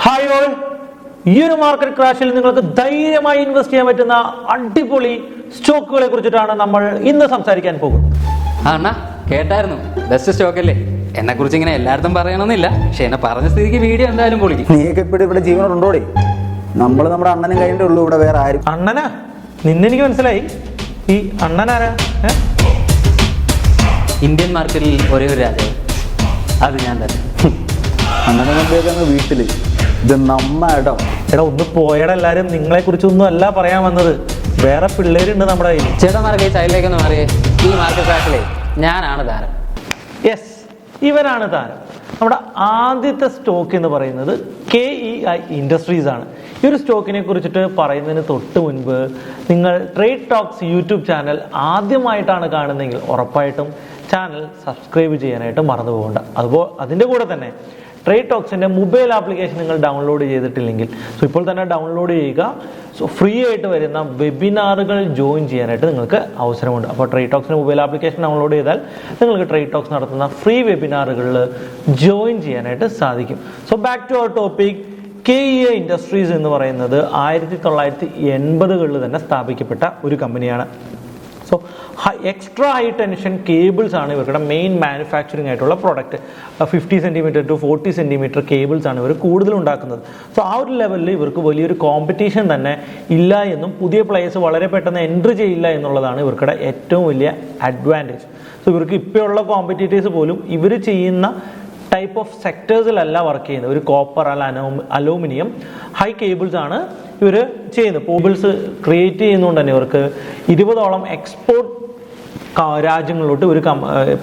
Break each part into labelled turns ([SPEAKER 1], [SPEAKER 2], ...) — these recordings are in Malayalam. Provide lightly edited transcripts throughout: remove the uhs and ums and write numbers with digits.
[SPEAKER 1] ഹായ് ഓൾ, ഈ ഒരു മാർക്കറ്റ് ക്രാഷിൽ നിങ്ങൾക്ക് ധൈര്യമായി ഇൻവെസ്റ്റ് ചെയ്യാൻ പറ്റുന്ന അടിപൊളി സ്റ്റോക്കുകളെ കുറിച്ചിട്ടാണ് നമ്മൾ ഇന്ന് സംസാരിക്കാൻ പോകുന്നത്.
[SPEAKER 2] അണ്ണാ കേട്ടായിരുന്നു, ബെസ്റ്റ് സ്റ്റോക്ക് അല്ലേ? എന്നെ കുറിച്ച് ഇങ്ങനെ എല്ലായിടത്തും പറയണമെന്നില്ല, പക്ഷെ എന്നെ പറഞ്ഞ സ്ഥിതിക്ക് വീഡിയോ എന്തായാലും പൊളിക്കും.
[SPEAKER 3] നീയൊക്കെ ഇപ്പോഴും ഇവിടെ ജീവനോടുണ്ടോടെ? നമ്മൾ നമ്മുടെ അണ്ണനും കഴിഞ്ഞേ ഉള്ളൂ, ഇവിടെ വേറെ ആരും.
[SPEAKER 1] അണ്ണനാ? നിന്നെനിക്ക് മനസ്സിലായി. ഈ അണ്ണനാരാ?
[SPEAKER 2] ഇന്ത്യൻ മാർക്കറ്റിൽ ഒരേ ഒരു രാജാവ്, അത് ഞാൻ തന്നെ.
[SPEAKER 3] അണ്ണനെ വീട്ടില് ഇത് നമ്മ ഇടം.
[SPEAKER 1] എടാ ഒന്ന് പോയടാ, എല്ലാരും നിങ്ങളെ കുറിച്ചൊന്നും അല്ല പറയാൻ വന്നത്, വേറെ പിള്ളേരുണ്ട് നമ്മുടെ കയ്യിൽ.
[SPEAKER 2] ചേട്ടന്മാരൊക്കെ ഈ സൈഡിലേക്കൊന്ന് മാറിയേ. ഈ മാർക്കറ്റ് ക്രാഷിലെ ഞാനാണ് താരം.
[SPEAKER 1] യെസ്, ഇവരാണ് താരം. നമ്മുടെ ആദ്യത്തെ സ്റ്റോക്ക് എന്ന് പറയുന്നത് KEI ഇൻഡസ്ട്രീസ് ആണ്. ഈ ഒരു സ്റ്റോക്കിനെ കുറിച്ചിട്ട് പറയുന്നതിന് തൊട്ട് മുൻപ് നിങ്ങൾ ട്രേഡ് ടോക്സ് യൂട്യൂബ് ചാനൽ ആദ്യമായിട്ടാണ് കാണുന്നതെങ്കിൽ ഉറപ്പായിട്ടും ചാനൽ സബ്സ്ക്രൈബ് ചെയ്യാനായിട്ട് മറന്നു പോകണ്ട. അതുപോലെ അതിൻ്റെ കൂടെ തന്നെ ട്രേഡ് ടോക്സിൻ്റെ മൊബൈൽ ആപ്ലിക്കേഷൻ നിങ്ങൾ ഡൗൺലോഡ് ചെയ്തിട്ടില്ലെങ്കിൽ ഇപ്പോൾ തന്നെ ഡൗൺലോഡ് ചെയ്യുക. ഫ്രീ ആയിട്ട് വരുന്ന വെബിനാറുകൾ ജോയിൻ ചെയ്യാനായിട്ട് നിങ്ങൾക്ക് അവസരമുണ്ട്. അപ്പോൾ ട്രേഡ് ടോക്സിൻ്റെ മൊബൈൽ ആപ്ലിക്കേഷൻ ഡൗൺലോഡ് ചെയ്താൽ നിങ്ങൾക്ക് ട്രേഡ് ടോക്സ് നടത്തുന്ന ഫ്രീ വെബിനാറുകളിൽ ജോയിൻ ചെയ്യാനായിട്ട് സാധിക്കും. So back to our topic. KEI industries എന്ന് പറയുന്നത് 1980കളിൽ തന്നെ സ്ഥാപിക്കപ്പെട്ട ഒരു കമ്പനിയാണ്. So extra high tension cables ആണ് ഇവരുടെ മെയിൻ മാനുഫാക്ചറിങ് ആയിട്ടുള്ള product. 50 centimetre to 40 centimetre cables ആണ് ഇവർ കൂടുതലും ഉണ്ടാക്കുന്നത്. സോ ആ ഒരു ലെവലിൽ ഇവർക്ക് വലിയൊരു കോമ്പറ്റീഷൻ തന്നെ ഇല്ല എന്നും പുതിയ പ്ലേയേഴ്സ് വളരെ പെട്ടെന്ന് എൻട്രി ചെയ്യില്ല എന്നുള്ളതാണ് ഇവർക്കുടെ ഏറ്റവും വലിയ അഡ്വാൻറ്റേജ്. സോ ഇവർക്ക് ഇപ്പോഴുള്ള കോമ്പറ്റീറ്റേഴ്സ് പോലും ഇവർ ചെയ്യുന്ന ടൈപ്പ് ഓഫ് സെക്ടേഴ്സിലല്ല വർക്ക് ചെയ്യുന്നത്. ഒരു കോപ്പർ അലൂമിനിയം ഹൈ കേബിൾസ് ആണ് ഇവർ ചെയ്യുന്നത്. കേബിൾസ് ക്രിയേറ്റ് ചെയ്യുന്നതുകൊണ്ട് തന്നെ ഇവർക്ക് 20ഓളം എക്സ്പോർട്ട് രാജ്യങ്ങളിലോട്ട് ഒരു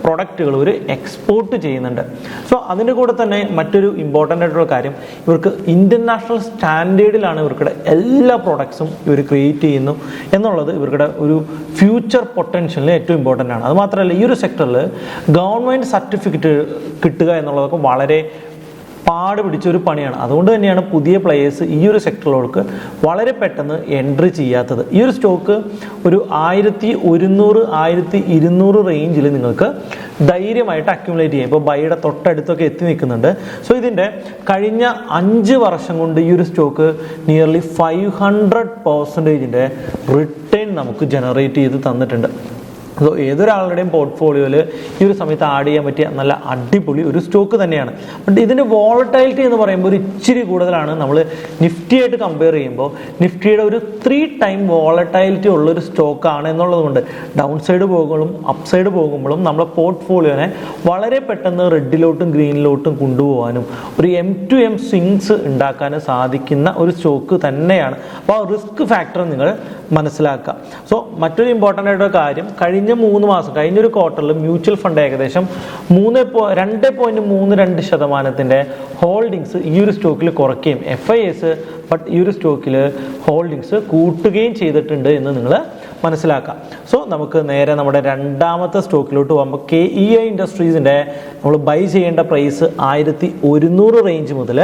[SPEAKER 1] പ്രൊഡക്റ്റുകൾ ഒരു എക്സ്പോർട്ട് ചെയ്യുന്നുണ്ട്. സോ അതിൻ്റെ കൂടെ തന്നെ മറ്റൊരു ഇമ്പോർട്ടൻ്റ് ആയിട്ടുള്ള കാര്യം, ഇവർക്ക് ഇൻ്റർനാഷണൽ സ്റ്റാൻഡേർഡിലാണ് ഇവർക്കുടെ എല്ലാ പ്രോഡക്ട്സും ഇവർ ക്രിയേറ്റ് ചെയ്യുന്നു എന്നുള്ളത് ഇവർക്കുടെ ഒരു ഫ്യൂച്ചർ പൊട്ടൻഷ്യലിന് ഏറ്റവും ഇമ്പോർട്ടൻ്റ് ആണ്. അതുമാത്രമല്ല ഈ ഒരു സെക്ടറിൽ ഗവൺമെൻറ് സർട്ടിഫിക്കറ്റ് കിട്ടുക എന്നുള്ളതൊക്കെ വളരെ പാട് പിടിച്ചൊരു പണിയാണ്. അതുകൊണ്ട് തന്നെയാണ് പുതിയ പ്ലേയേഴ്സ് ഈ ഒരു സെക്ടറിലേക്ക് വളരെ പെട്ടെന്ന് എൻട്രി ചെയ്യാത്തത്. ഈ ഒരു സ്റ്റോക്ക് ഒരു 1100-1200 റേഞ്ചിൽ നിങ്ങൾക്ക് ധൈര്യമായിട്ട് അക്യുമുലേറ്റ് ചെയ്യാം. ഇപ്പോൾ ബൈയുടെ തൊട്ടടുത്തൊക്കെ എത്തി നിൽക്കുന്നുണ്ട്. സോ ഇതിൻ്റെ കഴിഞ്ഞ 5 വർഷം കൊണ്ട് ഈ ഒരു സ്റ്റോക്ക് നിയർലി 500% റിട്ടേൺ നമുക്ക് ജനറേറ്റ് ചെയ്ത് തന്നിട്ടുണ്ട്. സോ ഏതൊരാളുടെയും പോർട്ട്ഫോളിയോയിൽ ഈ ഒരു സമയത്ത് ആഡ് ചെയ്യാൻ പറ്റിയ നല്ല അടിപൊളി ഒരു സ്റ്റോക്ക് തന്നെയാണ്. ബട്ട് ഇതിൻ്റെ വോളറ്റൈലിറ്റി എന്ന് പറയുമ്പോൾ ഒരു ഇച്ചിരി കൂടുതലാണ്. നമ്മൾ നിഫ്റ്റിയായിട്ട് കമ്പയർ ചെയ്യുമ്പോൾ നിഫ്റ്റിയുടെ ഒരു 3 ടൈം വോളറ്റൈലിറ്റി ഉള്ളൊരു സ്റ്റോക്കാണ് എന്നുള്ളത് കൊണ്ട് ഡൗൺ സൈഡ് പോകുമ്പോഴും അപ്പ് സൈഡ് പോകുമ്പോഴും നമ്മുടെ പോർട്ട്ഫോളിയോനെ വളരെ പെട്ടെന്ന് റെഡിലോട്ടും ഗ്രീനിലോട്ടും കൊണ്ടുപോകാനും ഒരു M2M സ്വിങ്സ് ഉണ്ടാക്കാനും സാധിക്കുന്ന ഒരു സ്റ്റോക്ക് തന്നെയാണ്. അപ്പോൾ ആ റിസ്ക് ഫാക്ടർ നിങ്ങൾ മനസ്സിലാക്കുക. സോ മറ്റൊരു ഇമ്പോർട്ടൻ്റ് ആയിട്ടുള്ള കാര്യം, കഴിഞ്ഞൊരു ക്വാർട്ടറിൽ മ്യൂച്വൽ ഫണ്ട് ഏകദേശം 2.32% ഹോൾഡിങ്സ് ഈ ഒരു സ്റ്റോക്കിൽ കുറയ്ക്കുകയും FIS ബട്ട് ഈ ഒരു സ്റ്റോക്കിൽ ഹോൾഡിങ്സ് കൂട്ടുകയും ചെയ്തിട്ടുണ്ട് എന്ന് നിങ്ങൾ മനസ്സിലാക്കാം. സോ നമുക്ക് നേരെ നമ്മുടെ രണ്ടാമത്തെ സ്റ്റോക്കിലോട്ട് പോകുമ്പോൾ KEI ഇൻഡസ്ട്രീസിൻ്റെ നമ്മൾ ബൈ ചെയ്യേണ്ട പ്രൈസ് 1100 റേഞ്ച് മുതൽ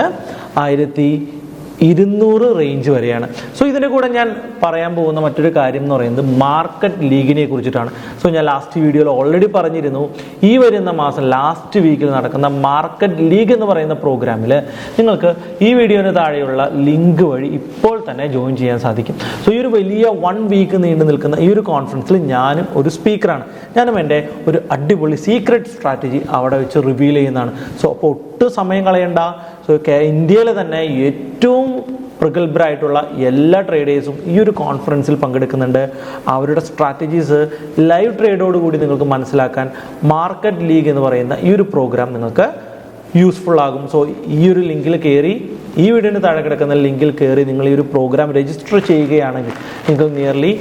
[SPEAKER 1] 1200 റേഞ്ച് വരെയാണ്. സോ ഇതിൻ്റെ കൂടെ ഞാൻ പറയാൻ പോകുന്ന മറ്റൊരു കാര്യം എന്ന് പറയുന്നത് മാർക്കറ്റ് ലീഗിനെ കുറിച്ചിട്ടാണ്. സോ ഞാൻ ലാസ്റ്റ് വീഡിയോയിൽ ഓൾറെഡി പറഞ്ഞിരുന്നു, ഈ വരുന്ന മാസം ലാസ്റ്റ് വീക്കിൽ നടക്കുന്ന മാർക്കറ്റ് ലീഗ് എന്ന് പറയുന്ന പ്രോഗ്രാമിൽ നിങ്ങൾക്ക് ഈ വീഡിയോന് താഴെയുള്ള ലിങ്ക് വഴി ഇപ്പോൾ തന്നെ ജോയിൻ ചെയ്യാൻ സാധിക്കും. സോ ഈ ഒരു വലിയ 1 വീക്ക് നീണ്ടു നിൽക്കുന്ന ഈ ഒരു കോൺഫറൻസിൽ ഞാനും ഒരു സ്പീക്കറാണ്. ഞാനും എൻ്റെ ഒരു അടിപൊളി സീക്രട്ട് സ്ട്രാറ്റജി അവിടെ വെച്ച് റിവീൽ ചെയ്യുന്നതാണ്. സോ അപ്പോൾ ഒട്ടും സമയം കളയണ്ട. സോ ഇന്ത്യയിലെ തന്നെ ഏറ്റവും പ്രഗത്ഭരായിട്ടുള്ള എല്ലാ ട്രേഡേഴ്സും ഈ ഒരു കോൺഫറൻസിൽ പങ്കെടുക്കുന്നുണ്ട്. അവരുടെ സ്ട്രാറ്റജീസ് ലൈവ് ട്രേഡോടുകൂടി നിങ്ങൾക്ക് മനസ്സിലാക്കാൻ മാർക്കറ്റ് ലീഗ് എന്ന് പറയുന്ന ഈ ഒരു പ്രോഗ്രാം നിങ്ങൾക്ക് യൂസ്ഫുൾ ആകും. സോ ഈ ഒരു ലിങ്കിൽ കയറി, ഈ വീഡിയോന് താഴെ കിടക്കുന്ന ലിങ്കിൽ കയറി നിങ്ങൾ ഈ ഒരു പ്രോഗ്രാം രജിസ്റ്റർ ചെയ്യുകയാണെങ്കിൽ നിങ്ങൾക്ക് നിയർലി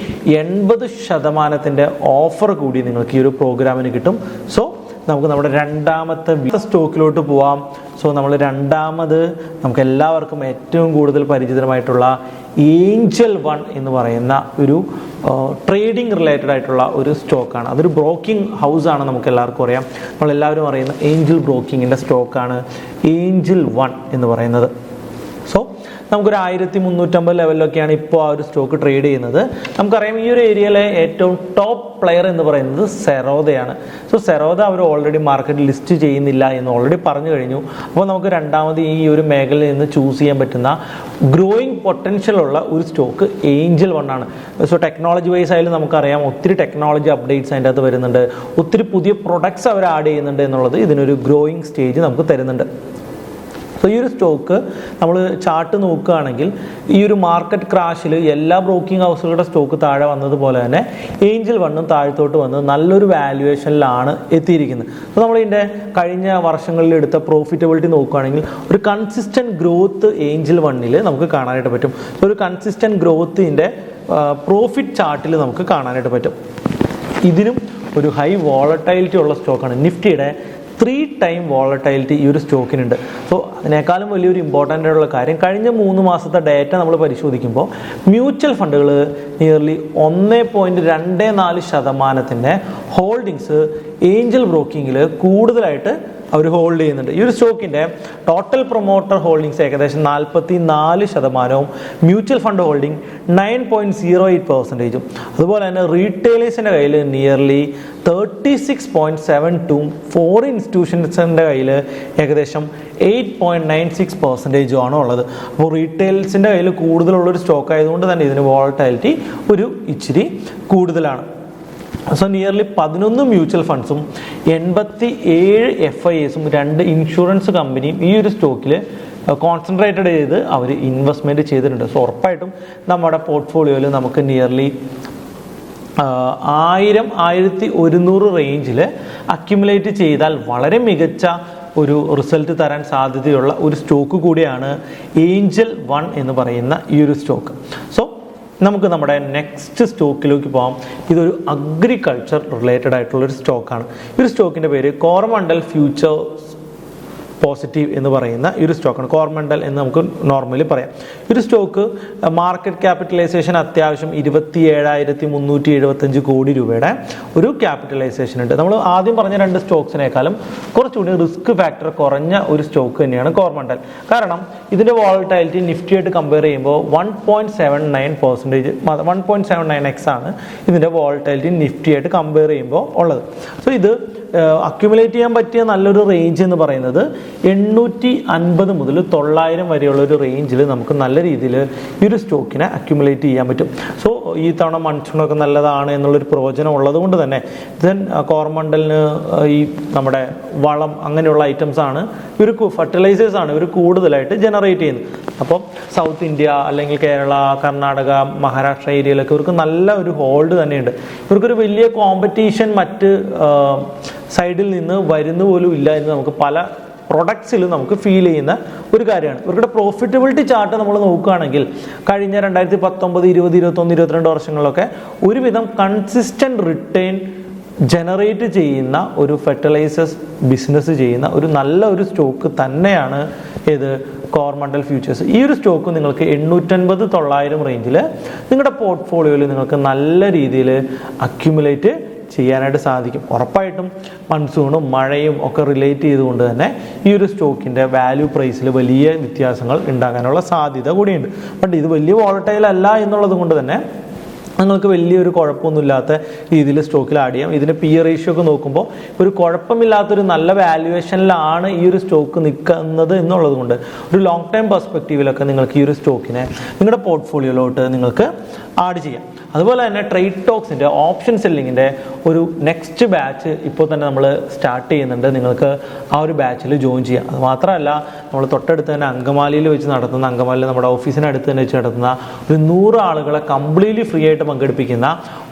[SPEAKER 1] 80% ഓഫർ കൂടി നിങ്ങൾക്ക് ഈ ഒരു പ്രോഗ്രാമിന് കിട്ടും. സോ നമുക്ക് നമ്മുടെ രണ്ടാമത്തെ സ്റ്റോക്കിലോട്ട് പോവാം. സോ നമ്മൾ രണ്ടാമത് നമുക്ക് എല്ലാവർക്കും ഏറ്റവും കൂടുതൽ പരിചിതമായിട്ടുള്ള ഏഞ്ചൽ 1 എന്ന് പറയുന്ന ഒരു ട്രേഡിംഗ് റിലേറ്റഡ് ആയിട്ടുള്ള ഒരു സ്റ്റോക്കാണ്. അതൊരു ബ്രോക്കിംഗ് ഹൗസാണ്, നമുക്ക് എല്ലാവർക്കും അറിയാം. നമ്മളെല്ലാവരും അറിയുന്ന ഏഞ്ചൽ ബ്രോക്കിങ്ങിൻ്റെ സ്റ്റോക്കാണ് ഏഞ്ചൽ 1 എന്ന് പറയുന്നത്. സോ നമുക്കൊരു 1350 ലെവലിലൊക്കെയാണ് ഇപ്പോൾ ആ ഒരു സ്റ്റോക്ക് ട്രേഡ് ചെയ്യുന്നത്. നമുക്കറിയാം ഈ ഒരു ഏരിയയിലെ ഏറ്റവും ടോപ്പ് പ്ലെയർ എന്ന് പറയുന്നത് സെറോദയാണ്. സോ സെറോദ അവർ ഓൾറെഡി മാർക്കറ്റിൽ ലിസ്റ്റ് ചെയ്യുന്നില്ല എന്ന് ഓൾറെഡി പറഞ്ഞു കഴിഞ്ഞു. അപ്പോൾ നമുക്ക് രണ്ടാമത് ഈ ഒരു മേഖലയിൽ നിന്ന് ചൂസ് ചെയ്യാൻ പറ്റുന്ന ഗ്രോയിങ് പൊട്ടൻഷ്യൽ ഉള്ള ഒരു സ്റ്റോക്ക് ഏഞ്ചൽ വൺ ആണ്. സോ ടെക്നോളജി വൈസ് ആയാലും നമുക്കറിയാം ഒത്തിരി ടെക്നോളജി അപ്ഡേറ്റ്സ് അതിൻ്റെ അകത്ത് വരുന്നുണ്ട്, ഒത്തിരി പുതിയ പ്രൊഡക്ട്സ് അവർ ആഡ് ചെയ്യുന്നുണ്ട് എന്നുള്ളത് ഇതിനൊരു ഗ്രോയിങ് സ്റ്റേജ് നമുക്ക് തരുന്നുണ്ട്. സോ ഈ ഒരു സ്റ്റോക്ക് നമ്മൾ ചാർട്ട് നോക്കുകയാണെങ്കിൽ ഈ ഒരു മാർക്കറ്റ് ക്രാഷിൽ എല്ലാ ബ്രോക്കിംഗ് ഹൗസുകളുടെ സ്റ്റോക്ക് താഴെ വന്നതുപോലെ തന്നെ ഏഞ്ചൽ വണ്ണും താഴത്തോട്ട് വന്ന് നല്ലൊരു വാല്യുവേഷനിലാണ് എത്തിയിരിക്കുന്നത്. സോ നമ്മളിതിൻ്റെ കഴിഞ്ഞ വർഷങ്ങളിൽ എടുത്ത പ്രോഫിറ്റബിലിറ്റി നോക്കുകയാണെങ്കിൽ ഒരു കൺസിസ്റ്റൻറ്റ് ഗ്രോത്ത് ഏഞ്ചൽ വണ്ണിൽ നമുക്ക് കാണാനായിട്ട് പറ്റും. ഒരു കൺസിസ്റ്റൻറ്റ് ഗ്രോത്തിൻ്റെ പ്രോഫിറ്റ് ചാർട്ടിൽ നമുക്ക് കാണാനായിട്ട് പറ്റും. ഇതിനും ഒരു ഹൈ വോളറ്റൈലിറ്റി ഉള്ള സ്റ്റോക്കാണ്. നിഫ്റ്റിയുടെ 3 ടൈം വോളറ്റൈലിറ്റി ഈ ഒരു സ്റ്റോക്കിനുണ്ട്. സോ അതിനേക്കാളും വലിയൊരു ഇമ്പോർട്ടൻ്റ് ആയിട്ടുള്ള കാര്യം കഴിഞ്ഞ 3 മാസത്തെ ഡേറ്റ നമ്മൾ പരിശോധിക്കുമ്പോൾ മ്യൂച്വൽ ഫണ്ടുകൾ നിയർലി 1.24% ഹോൾഡിങ്സ് ഏഞ്ചൽ ബ്രോക്കിങ്ങിൽ കൂടുതലായിട്ട് അവർ ഹോൾഡ് ചെയ്യുന്നുണ്ട്. ഈ ഒരു സ്റ്റോക്കിൻ്റെ ടോട്ടൽ പ്രൊമോട്ടർ ഹോൾഡിങ്സ് ഏകദേശം 44%, മ്യൂച്വൽ ഫണ്ട് ഹോൾഡിംഗ് 9.08%. അതുപോലെ തന്നെ റീറ്റെയിലേഴ്സിൻ്റെ കയ്യിൽ നിയർലി 36.72, ഫോറിൻ ഇൻസ്റ്റിറ്റ്യൂഷൻസിൻ്റെ കയ്യിൽ ഏകദേശം 8.96% ആണ് ഉള്ളത്. അപ്പോൾ റീറ്റെയിൽസിൻ്റെ കയ്യിൽ കൂടുതലുള്ളൊരു സ്റ്റോക്ക് ആയതുകൊണ്ട് തന്നെ ഇതിന് വോളറ്റാലിറ്റി ഒരു ഇച്ചിരി കൂടുതലാണ്. സോ നിയർലി 11 മ്യൂച്വൽ ഫണ്ട്സും 87 FIAസും 2 ഇൻഷുറൻസ് കമ്പനിയും ഈ ഒരു സ്റ്റോക്കിൽ കോൺസെൻട്രേറ്റഡ് ചെയ്ത് അവർ ഇൻവെസ്റ്റ്മെൻറ്റ് ചെയ്തിട്ടുണ്ട്. സോ ഉറപ്പായിട്ടും നമ്മുടെ പോർട്ട്ഫോളിയോയിൽ നമുക്ക് നിയർലി 1000-1100 റേഞ്ചിൽ അക്യുമുലേറ്റ് ചെയ്താൽ വളരെ മികച്ച ഒരു റിസൾട്ട് തരാൻ സാധ്യതയുള്ള ഒരു സ്റ്റോക്ക് കൂടിയാണ് ഏഞ്ചൽ വൺ എന്ന് പറയുന്ന ഈ ഒരു സ്റ്റോക്ക്. സോ നമുക്ക് നമ്മുടെ നെക്സ്റ്റ് സ്റ്റോക്കിലേക്ക് പോകാം. ഇതൊരു അഗ്രികൾച്ചർ റിലേറ്റഡ് ആയിട്ടുള്ളൊരു സ്റ്റോക്കാണ്. ഈ ഒരു സ്റ്റോക്കിൻ്റെ പേര് കോറമണ്ടൽ ഫ്യൂച്ചേഴ്സ് പോസിറ്റീവ് എന്ന് പറയുന്ന ഈ ഒരു സ്റ്റോക്കാണ്. കോറമണ്ടൽ എന്ന് നമുക്ക് നോർമലി പറയാം. ഈ ഒരു സ്റ്റോക്ക് മാർക്കറ്റ് ക്യാപിറ്റലൈസേഷൻ അത്യാവശ്യം 27,375 കോടി രൂപയുടെ ഒരു ക്യാപിറ്റലൈസേഷൻ ഉണ്ട്. നമ്മൾ ആദ്യം പറഞ്ഞ 2 സ്റ്റോക്സിനേക്കാളും കുറച്ചുകൂടി റിസ്ക് ഫാക്ടർ കുറഞ്ഞ ഒരു സ്റ്റോക്ക് തന്നെയാണ് കോറമണ്ടൽ. കാരണം ഇതിൻ്റെ വോളറ്റാലിറ്റി നിഫ്റ്റിയായിട്ട് കമ്പയർ ചെയ്യുമ്പോൾ 1.79%, 1.79x ആണ് ഇതിൻ്റെ വോളറ്റാലിറ്റി നിഫ്റ്റിയായിട്ട് കമ്പയർ ചെയ്യുമ്പോൾ ഉള്ളത്. സോ ഇത് അക്യുമുലേറ്റ് ചെയ്യാൻ പറ്റിയ നല്ലൊരു റേഞ്ച് എന്ന് പറയുന്നത് 850 മുതൽ 900 വരെയുള്ള ഒരു റേഞ്ചിൽ നമുക്ക് നല്ല രീതിയിൽ ഈ ഒരു സ്റ്റോക്കിനെ അക്യുമുലേറ്റ് ചെയ്യാൻ പറ്റും. സോ ഈ തവണ മൺസൂണൊക്കെ നല്ലതാണ് എന്നുള്ളൊരു പ്രവചനം ഉള്ളത് കൊണ്ട് തന്നെ ദെൻ കോറമണ്ടലിന് ഈ നമ്മുടെ വളം അങ്ങനെയുള്ള ഐറ്റംസ് ആണ് ഇവർ ഫെർട്ടിലൈസേഴ്സ് ആണ് ഇവർ കൂടുതലായിട്ട് ജനറേറ്റ് ചെയ്യുന്നത്. അപ്പോൾ സൗത്ത് ഇന്ത്യ അല്ലെങ്കിൽ കേരള, കർണാടക, മഹാരാഷ്ട്ര ഏരിയയിലൊക്കെ ഇവർക്ക് നല്ല ഒരു ഹോൾഡ് തന്നെയുണ്ട്. ഇവർക്കൊരു വലിയ കോമ്പറ്റീഷൻ മറ്റ് സൈഡിൽ നിന്ന് വരുന്ന പോലും ഇല്ല എന്ന് നമുക്ക് പല പ്രൊഡക്ട്സിലും നമുക്ക് ഫീൽ ചെയ്യുന്ന ഒരു കാര്യമാണ്. ഇവരുടെ പ്രോഫിറ്റബിലിറ്റി ചാർട്ട് നമ്മൾ നോക്കുകയാണെങ്കിൽ കഴിഞ്ഞ 2019, 20, 21, 22 വർഷങ്ങളിലൊക്കെ ഒരുവിധം കൺസിസ്റ്റൻറ്റ് റിട്ടേൺ ജനറേറ്റ് ചെയ്യുന്ന ഒരു ഫെർട്ടിലൈസേഴ്സ് ബിസിനസ് ചെയ്യുന്ന ഒരു നല്ല ഒരു സ്റ്റോക്ക് തന്നെയാണ് ഏത് കോറമണ്ടൽ ഫ്യൂച്ചേഴ്സ്. ഈ ഒരു സ്റ്റോക്ക് നിങ്ങൾക്ക് 850-900 റേഞ്ചിൽ നിങ്ങളുടെ പോർട്ട്ഫോളിയോയിൽ നിങ്ങൾക്ക് നല്ല രീതിയിൽ അക്യുമുലേറ്റ് ചെയ്യാനായിട്ട് സാധിക്കും. ഉറപ്പായിട്ടും മൺസൂണും മഴയും ഒക്കെ റിലേറ്റ് ചെയ്തുകൊണ്ട് തന്നെ ഈ ഒരു സ്റ്റോക്കിൻ്റെ വാല്യൂ പ്രൈസിൽ വലിയ വ്യത്യാസങ്ങൾ ഉണ്ടാകാനുള്ള സാധ്യത കൂടിയുണ്ട്. ബട്ട് ഇത് വലിയ വോളറ്റൈൽ അല്ല എന്നുള്ളത് കൊണ്ട് തന്നെ നിങ്ങൾക്ക് വലിയൊരു കുഴപ്പമൊന്നുമില്ലാത്ത രീതിയിൽ സ്റ്റോക്കിൽ ആഡ് ചെയ്യാം. ഇതിൻ്റെ പി റേഷ്യോ ഒക്കെ നോക്കുമ്പോൾ ഒരു കുഴപ്പമില്ലാത്തൊരു നല്ല വാല്യുവേഷനിലാണ് ഈ ഒരു സ്റ്റോക്ക് നിൽക്കുന്നത് എന്നുള്ളത് കൊണ്ട് ഒരു ലോങ് ടൈം പെർസ്പെക്റ്റീവിലൊക്കെ നിങ്ങൾക്ക് ഈ ഒരു സ്റ്റോക്കിനെ നിങ്ങളുടെ പോർട്ട്ഫോളിയോയിലോട്ട് നിങ്ങൾക്ക് ആഡ് ചെയ്യാം. അതുപോലെ തന്നെ ട്രേഡ് ടോക്സിൻ്റെ ഓപ്ഷൻ സെല്ലിങ്ങിൻ്റെ ഒരു നെക്സ്റ്റ് ബാച്ച് ഇപ്പോൾ തന്നെ നമ്മൾ സ്റ്റാർട്ട് ചെയ്യുന്നുണ്ട്. നിങ്ങൾക്ക് ആ ഒരു ബാച്ചിൽ ജോയിൻ ചെയ്യാം. അത് മാത്രമല്ല നമ്മൾ തൊട്ടടുത്ത് തന്നെ അങ്കമാലിയിൽ വെച്ച് നടത്തുന്ന, അങ്കമാലിയിൽ നമ്മുടെ ഓഫീസിനടുത്ത് തന്നെ വെച്ച് നടത്തുന്ന ഒരു 100 ആളുകളെ കംപ്ലീറ്റ്ലി ഫ്രീ ആയിട്ട് പങ്കെടുപ്പിക്കുന്ന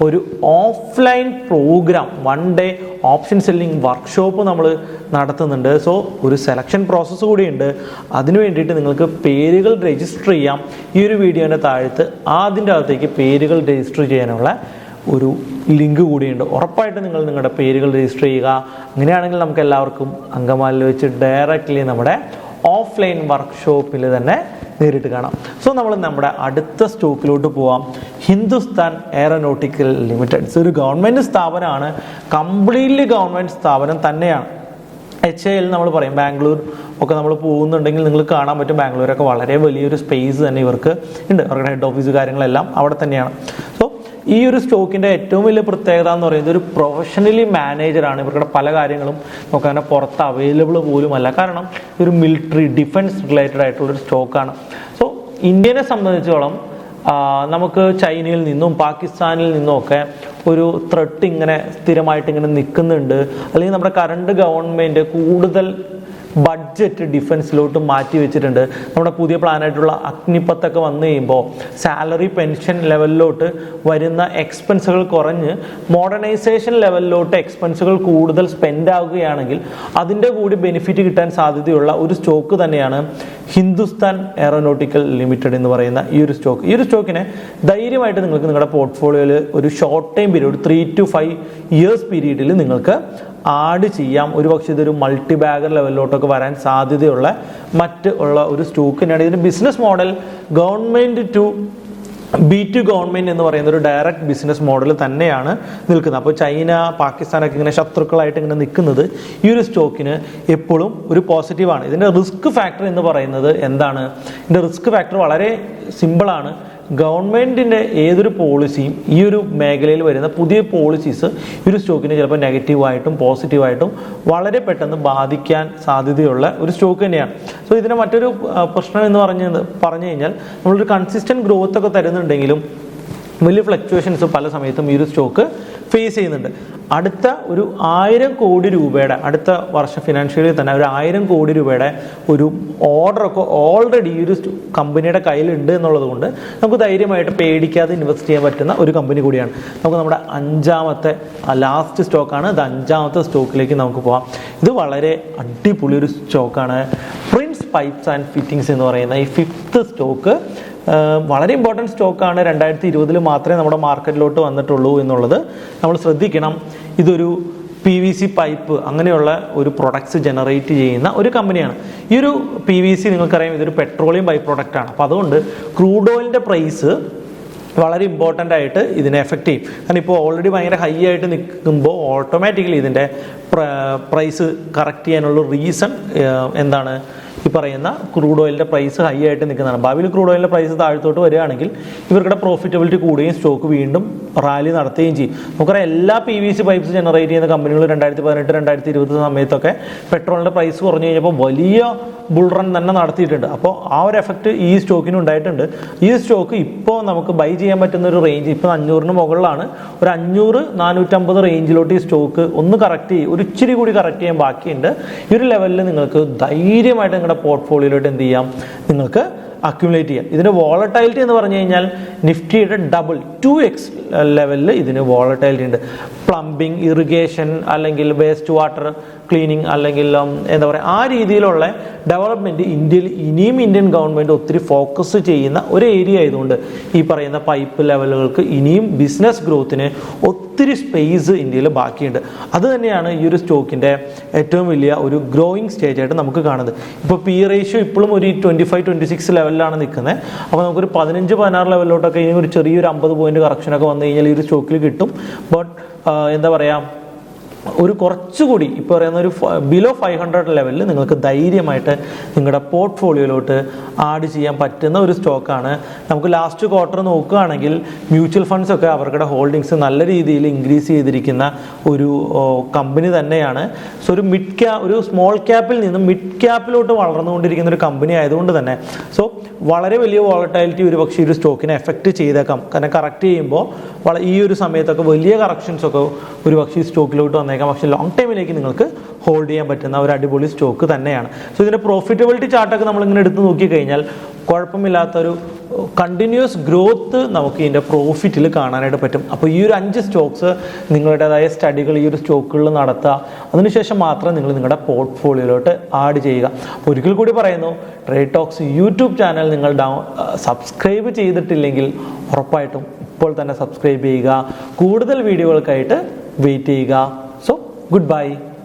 [SPEAKER 1] ഒരു offline programme 1 day option selling workshop നമ്മൾ നടത്തുന്നുണ്ട്. സോ ഒരു സെലക്ഷൻ പ്രോസസ്സ് കൂടിയുണ്ട്. അതിനു വേണ്ടിയിട്ട് നിങ്ങൾക്ക് പേരുകൾ രജിസ്റ്റർ ചെയ്യാം. ഈ ഒരു വീഡിയോൻ്റെ താഴത്ത് അതിൻ്റെ അകത്തേക്ക് പേരുകൾ രജിസ്റ്റർ ചെയ്യാനുള്ള ഒരു ലിങ്ക് കൂടിയുണ്ട്. ഉറപ്പായിട്ട് നിങ്ങൾ നിങ്ങളുടെ പേരുകൾ രജിസ്റ്റർ ചെയ്യുക. അങ്ങനെയാണെങ്കിൽ നമുക്ക് എല്ലാവർക്കും അങ്കമാലിയിൽ വെച്ച് ഡയറക്റ്റ്ലി നമ്മുടെ ഓഫ്ലൈൻ വർക്ക്ഷോപ്പിൽ തന്നെ നേരിട്ട് കാണാം. സോ നമ്മൾ നമ്മുടെ അടുത്ത സ്റ്റോക്കിലോട്ട് പോവാം. ഹിന്ദുസ്ഥാൻ എയറോനോട്ടിക്കൽ ലിമിറ്റഡ് ഒരു ഗവൺമെൻറ് സ്ഥാപനമാണ്. കംപ്ലീറ്റ്ലി ഗവൺമെൻറ് സ്ഥാപനം തന്നെയാണ്. HAL നമ്മൾ പറയും, ബാംഗ്ലൂർ ഒക്കെ നമ്മൾ പോകുന്നുണ്ടെങ്കിൽ നിങ്ങൾ കാണാൻ പറ്റും ബാംഗ്ലൂരൊക്കെ വളരെ വലിയൊരു സ്പേസ് തന്നെ ഇവർക്ക് ഉണ്ട്. അവരുടെ ഹെഡ് ഓഫീസ് കാര്യങ്ങളെല്ലാം അവിടെ തന്നെയാണ്. സോ ഈ ഒരു സ്റ്റോക്കിൻ്റെ ഏറ്റവും വലിയ പ്രത്യേകത എന്ന് പറയുന്നത് ഒരു പ്രൊഫഷണലി മാനേജറാണ്. ഇവരുടെ പല കാര്യങ്ങളും നമുക്കങ്ങനെ പുറത്ത് അവൈലബിൾ പോലുമല്ല. കാരണം ഒരു മിലിറ്ററി ഡിഫൻസ് റിലേറ്റഡ് ആയിട്ടുള്ളൊരു സ്റ്റോക്കാണ്. സോ ഇന്ത്യനെ സംബന്ധിച്ചോളം നമുക്ക് ചൈനയിൽ നിന്നും പാകിസ്ഥാനിൽ നിന്നും ഒക്കെ ഒരു ത്രെട്ട് ഇങ്ങനെ സ്ഥിരമായിട്ട് ഇങ്ങനെ നിൽക്കുന്നുണ്ട്. അല്ലെങ്കിൽ നമ്മുടെ കറണ്ട് ഗവൺമെൻറ് കൂടുതൽ ബഡ്ജറ്റ് ഡിഫൻസിലോട്ട് മാറ്റി വെച്ചിട്ടുണ്ട്. നമ്മുടെ പുതിയ പ്ലാനായിട്ടുള്ള അഗ്നിപത്തൊക്കെ വന്നു കഴിയുമ്പോൾ സാലറി പെൻഷൻ ലെവലിലോട്ട് വരുന്ന എക്സ്പെൻസുകൾ കുറഞ്ഞ് മോഡേണൈസേഷൻ ലെവലിലോട്ട് എക്സ്പെൻസുകൾ കൂടുതൽ സ്പെൻഡ് ആവുകയാണെങ്കിൽ അതിൻ്റെ കൂടി ബെനിഫിറ്റ് കിട്ടാൻ സാധ്യതയുള്ള ഒരു സ്റ്റോക്ക് തന്നെയാണ് ഹിന്ദുസ്ഥാൻ എയറോനോട്ടിക്കൽ ലിമിറ്റഡ് എന്ന് പറയുന്ന ഈ ഒരു സ്റ്റോക്ക്. ഈ ഒരു സ്റ്റോക്കിനെ ധൈര്യമായിട്ട് നിങ്ങൾക്ക് നിങ്ങളുടെ പോർട്ട്ഫോളിയോയിൽ ഒരു short time period 3 to 5 years പീരീഡിൽ നിങ്ങൾക്ക് ആഡ് ചെയ്യാം. ഒരു പക്ഷേ ഇതൊരു മൾട്ടി ബാഗർ ലെവലിലോട്ടൊക്കെ വരാൻ സാധ്യതയുള്ള ഉള്ള ഒരു സ്റ്റോക്ക് തന്നെയാണ്. ഇതിൻ്റെ business model government to B2 government എന്ന് പറയുന്ന ഒരു ഡയറക്റ്റ് ബിസിനസ് മോഡൽ തന്നെയാണ് നിൽക്കുന്നത്. അപ്പോൾ ചൈന പാകിസ്ഥാനൊക്കെ ഇങ്ങനെ ശത്രുക്കളായിട്ട് ഇങ്ങനെ നിൽക്കുന്നത് ഈ ഒരു സ്റ്റോക്കിന് എപ്പോഴും ഒരു പോസിറ്റീവാണ്. ഇതിൻ്റെ റിസ്ക് ഫാക്ടർ എന്ന് പറയുന്നത് എന്താണ്? ഇതിൻ്റെ റിസ്ക് ഫാക്ടർ വളരെ സിമ്പിളാണ്. ഗവൺമെൻറ്റിൻ്റെ ഏതൊരു പോളിസിയും ഈ ഒരു മേഖലയിൽ വരുന്ന പുതിയ പോളിസീസ് ഈ ഒരു സ്റ്റോക്കിനെ ചിലപ്പോൾ നെഗറ്റീവായിട്ടും പോസിറ്റീവായിട്ടും വളരെ പെട്ടെന്ന് ബാധിക്കാൻ സാധ്യതയുള്ള ഒരു സ്റ്റോക്ക് തന്നെയാണ്. സോ ഇതിന് മറ്റൊരു പ്രശ്നം എന്ന് പറഞ്ഞു കഴിഞ്ഞാൽ നമ്മളൊരു കൺസിസ്റ്റൻറ്റ് ഗ്രോത്ത് ഒക്കെ തരുന്നുണ്ടെങ്കിലും വലിയ ഫ്ലക്ച്വേഷൻസ് പല സമയത്തും ഈ ഒരു സ്റ്റോക്ക് ഫേസ് ചെയ്യുന്നുണ്ട്. അടുത്ത ഒരു 1000 കോടി രൂപയുടെ അടുത്ത വർഷം ഫിനാൻഷ്യലി തന്നെ ഒരു 1000 കോടി രൂപയുടെ ഒരു ഓർഡറൊക്കെ ഓൾറെഡി ഈ ഒരു കമ്പനിയുടെ കയ്യിലുണ്ട് എന്നുള്ളത് കൊണ്ട് നമുക്ക് ധൈര്യമായിട്ട് പേടിക്കാതെ ഇൻവെസ്റ്റ് ചെയ്യാൻ പറ്റുന്ന ഒരു കമ്പനി കൂടിയാണ്. നമുക്ക് നമ്മുടെ 5ാമത്തെ ലാസ്റ്റ് സ്റ്റോക്കാണ്. ഇത് 5ാമത്തെ സ്റ്റോക്കിലേക്ക് നമുക്ക് പോകാം. ഇത് വളരെ അടിപൊളി ഒരു സ്റ്റോക്കാണ്. പ്രിൻസ് പൈപ്സ് ആൻഡ് ഫിറ്റിങ്സ് എന്ന് പറയുന്ന ഈ 5th സ്റ്റോക്ക് വളരെ ഇമ്പോർട്ടൻറ്റ് സ്റ്റോക്കാണ്. 2020 മാത്രമേ നമ്മുടെ മാർക്കറ്റിലോട്ട് വന്നിട്ടുള്ളൂ എന്നുള്ളത് നമ്മൾ ശ്രദ്ധിക്കണം. ഇതൊരു PVC പൈപ്പ് അങ്ങനെയുള്ള ഒരു പ്രൊഡക്ട്സ് ജനറേറ്റ് ചെയ്യുന്ന ഒരു കമ്പനിയാണ്. ഈ ഒരു PVC നിങ്ങൾക്കറിയാം ഇതൊരു പെട്രോളിയം ബൈ പ്രൊഡക്റ്റാണ്. അപ്പോൾ അതുകൊണ്ട് ക്രൂഡ് ഓയിലിൻ്റെ പ്രൈസ് വളരെ ഇമ്പോർട്ടൻ്റ് ആയിട്ട് ഇതിനെ എഫക്റ്റ് ചെയ്യും. കാരണം ഇപ്പോൾ ഓൾറെഡി ഭയങ്കര ഹൈ ആയിട്ട് നിൽക്കുമ്പോൾ ഓട്ടോമാറ്റിക്കലി ഇതിൻ്റെ പ്രൈസ് കറക്റ്റ് ചെയ്യാനുള്ള റീസൺ എന്താണ്? ഈ പറയുന്ന ക്രൂഡ് ഓയിലിൻ്റെ പ്രൈസ് ഹൈ ആയിട്ട് നിൽക്കുന്നതാണ്. ഭാവിയിൽ ക്രൂഡ് ഓയിലിൻ്റെ പ്രൈസ് താഴത്തോട്ട് വരികയാണെങ്കിൽ ഇവരുടെ പ്രോഫിറ്റബിലിറ്റി കൂടുകയും സ്റ്റോക്ക് വീണ്ടും റാലി നടത്തുകയും ചെയ്യും. നമുക്കറിയാം എല്ലാ PVC പൈപ്പ്സ് ജനറേറ്റ് ചെയ്യുന്ന കമ്പനികൾ 2018, 2020 സമയത്തൊക്കെ പെട്രോളിൻ്റെ പ്രൈസ് കുറഞ്ഞു കഴിഞ്ഞപ്പോൾ വലിയ ബുൾ റൺ തന്നെ നടത്തിയിട്ടുണ്ട്. അപ്പോൾ ആ ഒരു എഫക്റ്റ് ഈ സ്റ്റോക്കിന് ഉണ്ടായിട്ടുണ്ട്. ഈ സ്റ്റോക്ക് ഇപ്പോൾ നമുക്ക് ബൈ ചെയ്യാൻ പറ്റുന്ന ഒരു റേഞ്ച് ഇപ്പോൾ 500 മുകളിലാണ്. ഒരു 500-450 റേഞ്ചിലോട്ട് ഈ സ്റ്റോക്ക് ഒന്ന് കറക്റ്റ് ചെയ്യും, ഒരു ഇച്ചിരി കൂടി കറക്റ്റ് ചെയ്യാൻ ബാക്കിയുണ്ട്. ഈ ഒരു ലെവലിൽ നിങ്ങൾക്ക് ധൈര്യമായിട്ട് നിങ്ങളുടെ പോർട്ട്ഫോളിയോയിലോട്ട് എന്ത് ചെയ്യാം? നിങ്ങൾക്ക് അക്യുമുലേറ്റ് ചെയ്യാം. ഇതിൻ്റെ വോളറ്റൈലിറ്റി എന്ന് പറഞ്ഞു കഴിഞ്ഞാൽ നിഫ്റ്റിയുടെ 2x ലെവലിൽ ഇതിന് വോളറ്റൈലിറ്റി ഉണ്ട്. പ്ലംബിംഗ്, ഇറിഗേഷൻ അല്ലെങ്കിൽ വേസ്റ്റ് വാട്ടർ ക്ലീനിങ് അല്ലെങ്കിൽ എന്താ പറയുക ആ രീതിയിലുള്ള ഡെവലപ്മെൻറ്റ് ഇന്ത്യയിൽ ഇനിയും ഇന്ത്യൻ ഗവൺമെൻറ് ഒത്തിരി ഫോക്കസ് ചെയ്യുന്ന ഒരു ഏരിയ ആയതുകൊണ്ട് ഈ പറയുന്ന പൈപ്പ് ലെവലുകൾക്ക് ഇനിയും ബിസിനസ് ഗ്രോത്തിന് ഒത്തിരി സ്പേസ് ഇന്ത്യയിൽ ബാക്കിയുണ്ട്. അത് തന്നെയാണ് ഈ ഒരു സ്റ്റോക്കിൻ്റെ ഏറ്റവും വലിയ ഒരു ഗ്രോയിങ് സ്റ്റേജ് ആയിട്ട് നമുക്ക് കാണുന്നത്. ഇപ്പോൾ P റേഷ്യോ ഇപ്പോഴും ഒരു 25-26 ലെവലിലാണ് നിൽക്കുന്നത്. അപ്പോൾ നമുക്കൊരു 15-16 ലെവലിലോട്ടൊക്കെ ഇനി ഒരു ചെറിയൊരു 50 പോയിന്റ് കറക്ഷനൊക്കെ വന്നു കഴിഞ്ഞാൽ ഈ ഒരു സ്റ്റോക്കിൽ കിട്ടും. ബട്ട് എന്താ പറയുക, ഒരു കുറച്ചുകൂടി ഇപ്പോൾ പറയുന്ന ഒരു ബിലോ 500 ലെവലിൽ നിങ്ങൾക്ക് ധൈര്യമായിട്ട് നിങ്ങളുടെ പോർട്ട്ഫോളിയോയിലോട്ട് ആഡ് ചെയ്യാൻ പറ്റുന്ന ഒരു സ്റ്റോക്കാണ്. നമുക്ക് ലാസ്റ്റ് ക്വാർട്ടർ നോക്കുകയാണെങ്കിൽ മ്യൂച്വൽ ഫണ്ട്സൊക്കെ അവരുടെ ഹോൾഡിങ്സ് നല്ല രീതിയിൽ ഇൻക്രീസ് ചെയ്തിരിക്കുന്ന ഒരു കമ്പനി തന്നെയാണ്. സോ ഒരു സ്മോൾ ക്യാപ്പിൽ നിന്നും മിഡ് ക്യാപ്പിലോട്ട് വളർന്നുകൊണ്ടിരിക്കുന്ന ഒരു കമ്പനി ആയതുകൊണ്ട് തന്നെ സോ വളരെ വലിയ വോളറ്റൈലിറ്റി ഒരു പക്ഷേ ഈ ഒരു സ്റ്റോക്കിനെ എഫക്റ്റ് ചെയ്തേക്കാം. കാരണം കറക്റ്റ് ചെയ്യുമ്പോൾ ഈ ഒരു സമയത്തൊക്കെ വലിയ കറക്ഷൻസൊക്കെ ഒരു പക്ഷേ ഈ സ്റ്റോക്കിലോട്ട് വന്നേക്കാം. പക്ഷേ ലോങ് ടൈമിലേക്ക് നിങ്ങൾക്ക് ഹോൾഡ് ചെയ്യാൻ പറ്റുന്ന ഒരു അടിപൊളി സ്റ്റോക്ക് തന്നെയാണ്. സോ ഇതിൻ്റെ പ്രോഫിറ്റബിലിറ്റി ചാർട്ടൊക്കെ നമ്മളിങ്ങനെ എടുത്ത് നോക്കിക്കഴിഞ്ഞാൽ കുഴപ്പമില്ലാത്തൊരു കണ്ടിന്യൂസ് ഗ്രോത്ത് നമുക്ക് ഇതിൻ്റെ പ്രോഫിറ്റിൽ കാണാനായിട്ട് പറ്റും. അപ്പോൾ ഈ ഒരു 5 സ്റ്റോക്സ് നിങ്ങളുടേതായ സ്റ്റഡികൾ ഈ ഒരു സ്റ്റോക്കുകളിൽ നടത്തുക. അതിനുശേഷം മാത്രം നിങ്ങൾ നിങ്ങളുടെ പോർട്ട്ഫോളിയോയിലോട്ട് ആഡ് ചെയ്യുക. അപ്പോൾ ഒരിക്കൽ കൂടി പറയുന്നു, ട്രേഡ് ടോക്സ് യൂട്യൂബ് ചാനൽ നിങ്ങൾ സബ്സ്ക്രൈബ് ചെയ്തിട്ടില്ലെങ്കിൽ ഉറപ്പായിട്ടും ഇപ്പോൾ തന്നെ സബ്സ്ക്രൈബ് ചെയ്യുക. കൂടുതൽ വീഡിയോകൾക്കായിട്ട് വെയിറ്റ് ചെയ്യുക. So good bye.